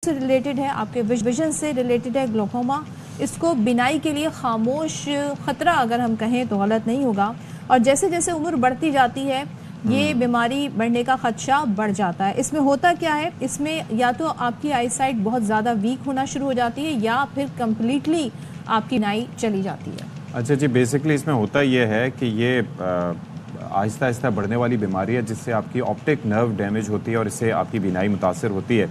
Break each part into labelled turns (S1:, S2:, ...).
S1: से रिलेटेड है, आपके विजन से रिलेटेड है ग्लोकोमा। इसको बिनाई के लिए खामोश खतरा अगर हम कहें तो गलत नहीं होगा। और जैसे जैसे उम्र बढ़ती जाती है ये बीमारी बढ़ने का खदशा बढ़ जाता है। इसमें होता क्या है, इसमें या तो आपकी आई साइट बहुत ज़्यादा वीक होना शुरू हो जाती है या फिर कम्प्लीटली आपकी नाई चली जाती है। अच्छा
S2: जी, बेसिकली इसमें होता ये है कि ये आहिस्ता आहिस्ता बढ़ने वाली बीमारी है जिससे आपकी ऑप्टिक नर्व डैमेज होती है और इससे आपकी बीनाई मुतासर होती है।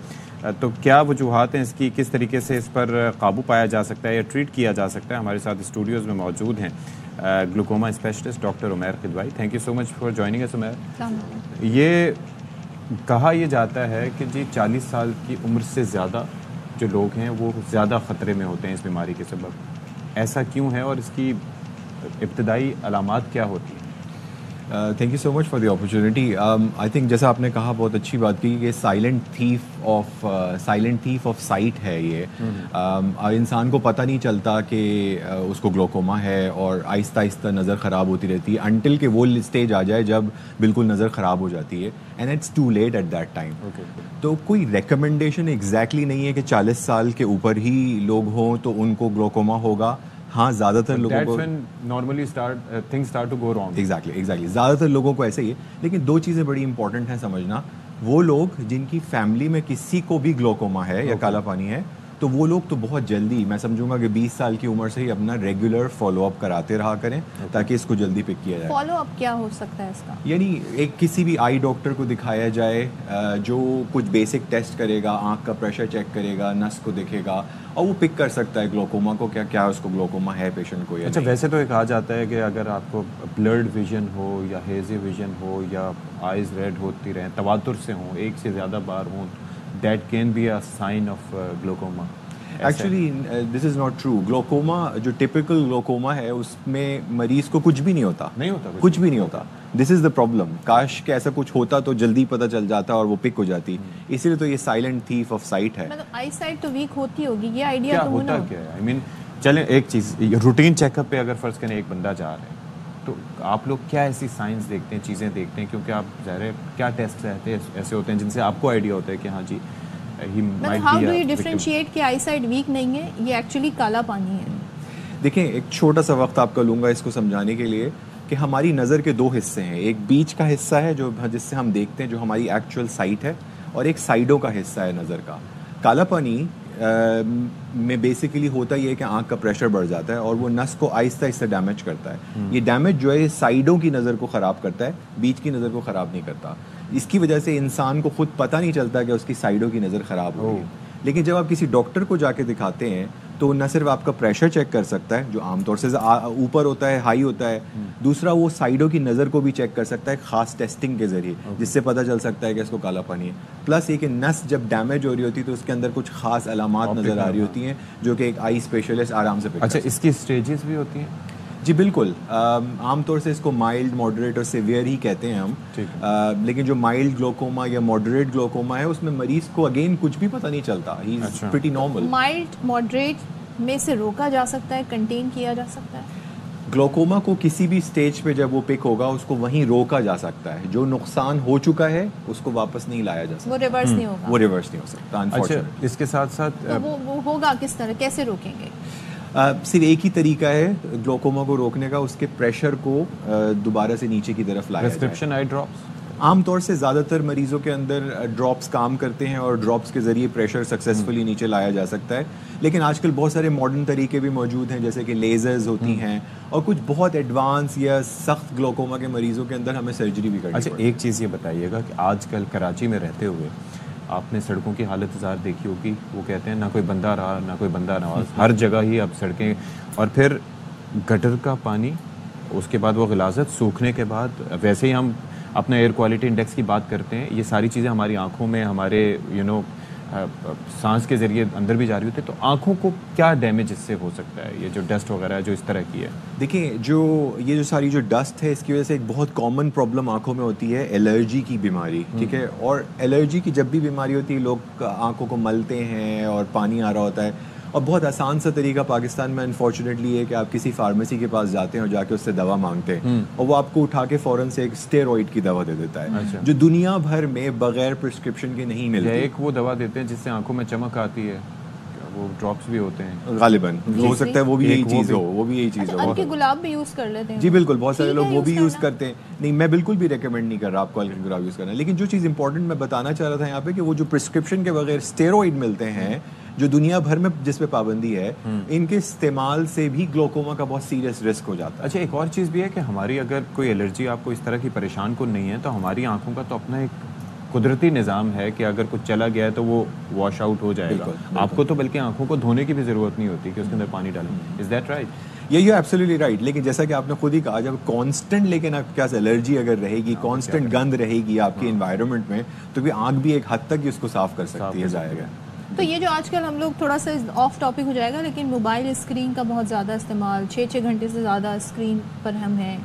S2: तो क्या वजूहात हैं इसकी, किस तरीके से इस पर काबू पाया जा सकता है या ट्रीट किया जा सकता है? हमारे साथ स्टूडियोज़ में मौजूद हैं glaucoma specialist doctor Umair Kidwai. Thank you so much for joining us Umair. ये कहा यह जाता है कि जी 40 साल की उम्र से ज़्यादा जो लोग हैं वो ज़्यादा ख़तरे में होते हैं इस बीमारी के सबब। ऐसा क्यों है और इसकी इब्तदाई अलामात क्या होती हैं?
S3: Thank you so much for the opportunity. I think जैसा आपने कहा, बहुत अच्छी बात की कि साइलेंट थीफ ऑफ साइट है ये। इंसान को पता नहीं चलता कि उसको ग्लोकोमा है और आहिस्ता आहिस्ता नज़र ख़राब होती रहती है अनटिल के वो स्टेज आ जाए जब बिल्कुल नज़र ख़राब हो जाती है, and it's too late at that time. तो कोई रिकमेंडेशन एग्जैक्टली नहीं है कि 40 साल के ऊपर ही लोग हों तो उनको ग्लोकोमा होगा। हाँ, ज़्यादातर लोगों को
S2: normally things start to go wrong.
S3: Exactly ज़्यादातर लोगों को ऐसे ही है। लेकिन दो चीज़ें बड़ी इंपॉर्टेंट हैं समझना। वो लोग जिनकी फैमिली में किसी को भी ग्लोकोमा है या काला पानी है, तो वो लोग तो बहुत जल्दी, मैं समझूंगा कि 20 साल की उम्र से ही अपना रेगुलर फॉलोअप कराते रहा करें ताकि इसको जल्दी पिक किया जाए।
S1: फॉलोअप क्या हो सकता है इसका?
S3: यानी एक किसी भी आई डॉक्टर को दिखाया जाए जो कुछ बेसिक टेस्ट करेगा, आंख का प्रेशर चेक करेगा, नस को देखेगा और वो पिक कर सकता है ग्लोकोमा को, क्या उसको ग्लोकोमा है पेशेंट को या
S2: अच्छा नहीं। वैसे तो ये कहा जाता है कि अगर आपको ब्लर्ड विजन हो या हेजी विजन हो या आइज रेड होती रहें, तवातुर से हों, एक से ज़्यादा बार हों, that can be a sign of glaucoma.
S3: Actually, this is not true. Glaucoma जो टिपिकल ग्लोकोमा है उसमें मरीज को कुछ भी नहीं होता। कुछ भी नहीं होता। This is the problem. काश के ऐसा कुछ होता तो जल्दी पता चल जाता और वो पिक हो जाती। इसीलिए तो ये साइलेंट थीफ ऑफ साइट है।
S1: मतलब आई साइट तो वीक होती होगी, ये आइडिया तो
S2: होता क्या है? आई मीन चलें एक चीज़, रूटीन चेकअप पे अगर फर्ज करें एक बंदा जा रहा है तो आप लोग क्या ऐसी साइंस देखते हैं, चीज़ें देखते हैं? क्योंकि आप ज़ाहिर क्या टेस्ट रहते हैं ऐसे होते हैं जिनसे आपको आइडिया होता है कि हाँ जी
S1: हाउ डू यू डिफरेंशिएट कि आई साइड वीक नहीं है, ये एक्चुअली काला पानी है?
S3: देखें, एक छोटा सा वक्त आपका लूँगा इसको समझाने के लिए कि हमारी नज़र के दो हिस्से हैं। एक बीच का हिस्सा है जो जिससे हम देखते हैं, जो हमारी एक्चुअल साइट है, और एक साइडों का हिस्सा है नज़र का। काला पानी में बेसिकली होता ही है कि आंख का प्रेशर बढ़ जाता है और वो नस को आहिस्ता आहिस्ता डैमेज करता है। ये डैमेज जो है साइडों की नज़र को ख़राब करता है, बीच की नज़र को ख़राब नहीं करता। इसकी वजह से इंसान को खुद पता नहीं चलता कि उसकी साइडों की नज़र ख़राब हो रही है। लेकिन जब आप किसी डॉक्टर को जाके दिखाते हैं तो न सिर्फ आपका प्रेशर चेक कर सकता है जो आमतौर से ऊपर होता है, हाई होता है, दूसरा वो साइडों की नज़र को भी चेक कर सकता है खास टेस्टिंग के जरिए, जिससे पता चल सकता है कि इसको काला पानी है। प्लस ये कि नस जब डैमेज हो रही होती है तो उसके अंदर कुछ खास अलामात नज़र आ रही होती हैं जो कि एक आई स्पेशलिस्ट आराम से।
S2: अच्छा, इसकी स्टेजेस भी होती हैं?
S3: जी बिल्कुल। आमतौर से इसको माइल्ड, मॉडरेट और सीवियर ही कहते हैं हम। लेकिन जो माइल्ड ग्लोकोमा या मॉडरेट ग्लोकोमा है उसमें मरीज को अगेन कुछ भी पता नहीं चलता, he is pretty normal.
S1: Mild moderate में से रोका जा सकता है, कंटेन किया जा सकता है?
S3: ग्लोकोमा को किसी भी स्टेज पे जब वो पिक होगा उसको वहीं रोका जा सकता है। जो नुकसान हो चुका है उसको वापस नहीं लाया जा सकता,
S1: वो रिवर्स नहीं होगा।
S3: वो रिवर्स नहीं हो सकता।
S2: अच्छा, इसके साथ साथ
S1: तो वो होगा किस तरह, कैसे रोकेंगे?
S3: सिर्फ एक ही तरीका है ग्लोकोमा को रोकने का, उसके प्रेशर को दोबारा से नीचे की तरफ लाया जाए।
S2: प्रिस्क्रिप्शन आई ड्रॉप्स
S3: आमतौर से ज़्यादातर मरीज़ों के अंदर ड्रॉप्स काम करते हैं और ड्रॉप्स के ज़रिए प्रेशर सक्सेसफुली नीचे लाया जा सकता है। लेकिन आजकल बहुत सारे मॉडर्न तरीके भी मौजूद हैं, जैसे कि लेज़र्स होती हैं, और कुछ बहुत एडवांस या सख्त ग्लोकोमा के मरीज़ों के अंदर हमें सर्जरी भी करनी पड़ती है।
S2: अच्छा, एक चीज़ ये बताइएगा कि आजकल कराची में रहते हुए आपने सड़कों की हालत ज़ाहिर देखी होगी। वो कहते हैं ना कोई बंदा रहा ना कोई बंदा नवाज, हर जगह ही अब सड़कें, और फिर गटर का पानी, उसके बाद वो गिलाज़त सूखने के बाद, वैसे ही हम अपना एयर क्वालिटी इंडेक्स की बात करते हैं, ये सारी चीज़ें हमारी आंखों में, हमारे सांस के ज़रिए अंदर भी जा रही होती है। तो आंखों को क्या डैमेज इससे हो सकता है, ये जो डस्ट वगैरह है जो इस तरह की है?
S3: देखिए, ये जो सारी जो डस्ट है इसकी वजह से एक बहुत कॉमन प्रॉब्लम आंखों में होती है एलर्जी की बीमारी। ठीक है, और एलर्जी की जब भी बीमारी होती है लोग आंखों को मलते हैं और पानी आ रहा होता है, और बहुत आसान सा तरीका पाकिस्तान में अनफॉर्चुनेटली है कि आप किसी फार्मेसी के पास जाते हैं और जाके उससे दवा मांगते हैं और वो आपको उठा के फ़ौरन से एक स्टेरॉइड की दवा दे देता है,
S2: अच्छा।
S3: जो दुनिया भर में बगैर प्रिस्क्रिप्शन के नहीं मिलती।
S2: एक वो दवा देते हैं जिससे आंखों में चमक आती है, वो ड्रॉप्स भी होते हैं
S3: गालिबन, हो सकता है वो भी यही चीज़ हो, वो भी यही चीज़
S1: अच्छा,
S3: हो।
S1: हल्के गुलाब भी यूज़ कर लेते हैं
S3: जी बिल्कुल, बहुत सारे
S1: ठीक
S3: लोग
S1: है
S3: वो भी यूज़
S1: करना?
S3: करते हैं। नहीं, मैं बिल्कुल भी रेकमेंड नहीं कर रहा आपको हल्के गुलाब यूज़ करना, लेकिन जो चीज़ इंपॉर्टेंट मैं बताना चाह रहा था यहाँ पे कि वो जो प्रिस्क्रिप्शन के बगैर स्टेरॉइड मिलते हैं जो दुनिया भर में जिस पे पाबंदी है, इनके इस्तेमाल से भी ग्लोकोमा का बहुत सीरियस रिस्क हो जाता है।
S2: अच्छा, एक और चीज़ भी है कि हमारी अगर कोई एलर्जी आपको इस तरह की परेशान को नहीं है तो हमारी आंखों का तो अपना एक कुदरती निज़ाम है कि अगर कुछ चला गया है तो वो वॉश आउट हो जाएगा।
S3: बिल्कुल, बिल्कुल।
S2: आपको तो बल्कि आंखों को धोने की भी ज़रूरत नहीं होती कि उसके अंदर पानी डालें। Is that right?
S3: ये यू एब्सोल्युटली राइट, लेकिन जैसा कि आपने खुद ही कहा, जब कांस्टेंट लेकिन आपके पास एलर्जी अगर रहेगी, कांस्टेंट गंद रहेगी आपके एनवायरनमेंट में, तो भी आंख भी एक हद तक ही उसको साफ कर सकती है जाएगा।
S1: तो ये जो आजकल हम लोग थोड़ा सा ऑफ टॉपिक हो जाएगा, लेकिन मोबाइल स्क्रीन का बहुत ज़्यादा इस्तेमाल, 6-6 घंटे से ज़्यादा स्क्रीन पर हम हैं,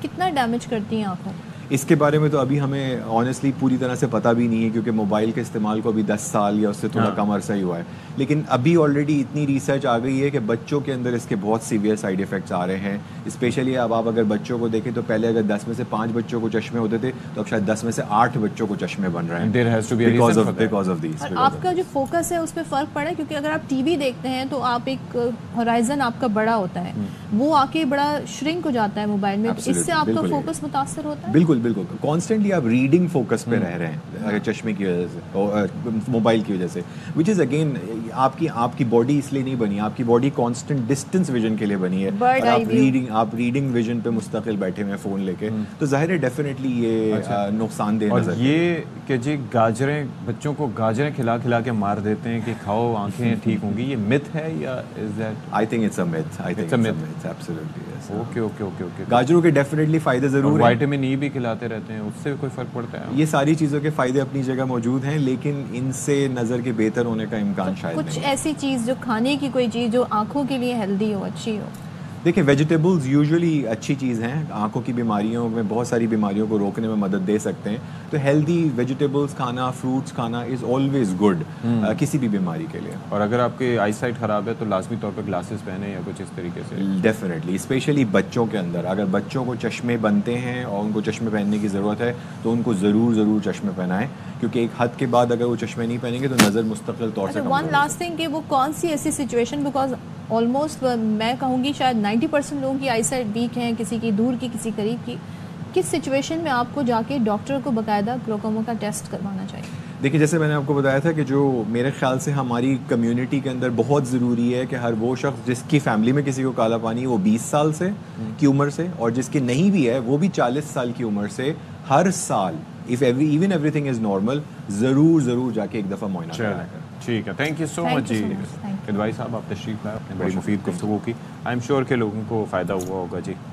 S1: कितना डैमेज करती हैं आंखों को?
S3: इसके बारे में तो अभी हमें ऑनेस्टली पूरी तरह से पता भी नहीं है, क्योंकि मोबाइल के इस्तेमाल को अभी 10 साल या उससे थोड़ा कम अरसा ही हुआ है। लेकिन अभी ऑलरेडी इतनी रिसर्च आ गई है कि बच्चों के अंदर इसके बहुत सीवियर साइड इफ़ेक्ट्स आ रहे हैं। स्पेशली अब आप अगर बच्चों को देखें तो पहले अगर 10 में से 5 बच्चों को चश्मे होते थे, तो अब शायद 10 में से 8 बच्चों को चश्मे बन रहे हैं।
S2: There has to be a
S3: because
S2: reason
S3: of
S2: for that.
S3: Because of this.
S1: और आपका जो फोकस है उस पर फ़र्क पड़ा है, क्योंकि अगर आप टीवी देखते हैं तो आप एक होराइजन आपका बड़ा होता है, वो आके बड़ा श्रिंक हो जाता है मोबाइल में,
S3: Absolutely,
S1: इससे आपका
S3: बिल्कुल
S1: फोकस मुतासर होता है?
S3: बिल्कुल बिल्कुल, कॉन्स्टेंटली आप रीडिंग फोकस पे रह रहे हैं अगर चश्मे की वजह से और मोबाइल की वजह से, विच इज़ अगेन आपकी बॉडी इसलिए नहीं बनी, आपकी बॉडी कांस्टेंट डिस्टेंस विजन के लिए बनी है।
S1: Bird
S3: और
S1: eye
S3: आप रीडिंग विजन पे मुस्तकिल बैठे हुए हैं फ़ोन लेके, तो जाहिर है डेफिनेटली ये नुकसानदेह
S2: और
S3: नजर
S2: ये कि जी गाजरें, बच्चों को गाजरें खिला खिला के मार देते हैं कि खाओ आंखें ठीक होंगी, ये मिथ है या is that?
S3: I think it's a myth, I think
S2: It's a
S3: it's a
S2: myth.
S3: Myth, absolutely yes.
S2: Okay okay okay okay.
S3: गाजरों के डेफिनेटली फ़ायदे ज़रूर हैं।
S2: विटामिन ई भी खिलाते रहते हैं, उससे कोई फर्क पड़ता है?
S3: ये सारी चीज़ों के फ़ायदे अपनी जगह मौजूद हैं, लेकिन इनसे नज़र के बेहतर होने का इम्कान शायद
S1: कुछ
S3: नहीं।
S1: ऐसी चीज़ जो खाने की कोई चीज़ जो आंखों के लिए हेल्दी हो, अच्छी हो?
S3: देखिए, वेजिटेबल्स यूजुअली अच्छी चीज़ हैं, आंखों की बीमारियों में, बहुत सारी बीमारियों को रोकने में मदद दे सकते हैं। तो हेल्दी वेजिटेबल्स खाना, फ्रूट्स खाना इज़ ऑलवेज गुड किसी भी बीमारी के लिए।
S2: और अगर आपके आई साइट ख़राब है तो लाजमी तौर पर ग्लासेस पहने या कुछ इस तरीके से?
S3: डेफिनेटली, स्पेशली बच्चों के अंदर अगर बच्चों को चश्मे बनते हैं और उनको चश्मे पहनने की ज़रूरत है, तो उनको ज़रूर चश्मे पहनाएं, क्योंकि एक हद के बाद अगर वो चश्मे नहीं पहनेंगे तो नज़र मुस्तकिल तौर से
S1: अच्छा,
S3: कमज़ोर
S1: वन
S3: हो
S1: लास्ट थिंग कि वो कौन सी ऐसी सिचुएशन, बिकॉज ऑलमोस्ट मैं कहूँगी शायद 90% लोगों की आई साइट वीक हैं, किसी की दूर की, किसी करीब की, किस सिचुएशन में आपको जाके डॉक्टर को बाकायदा ग्लोकोमा का टेस्ट करवाना चाहिए?
S3: देखिए, जैसे मैंने आपको बताया था कि जो मेरे ख्याल से हमारी कम्युनिटी के अंदर बहुत ज़रूरी है कि हर वो शख्स जिसकी फैमिली में किसी को काला पानी है, वो 20 साल से की उम्र से, और जिसकी नहीं भी है वो भी 40 साल की उम्र से, हर साल इवन एवरीथिंग इज़ नॉर्मल, ज़रूर जाके एक दफ़ा मुआयना कराएं।
S2: ठीक है, thank you so
S1: Thank
S2: much
S1: you
S2: जी।
S1: so much. Thank you.
S2: इदवाई साहब, आप तशरीफ लाए, आपने बड़ी मुफीद गुफ्तगू की। आई एम श्योर के लोगों को फ़ायदा हुआ होगा जी।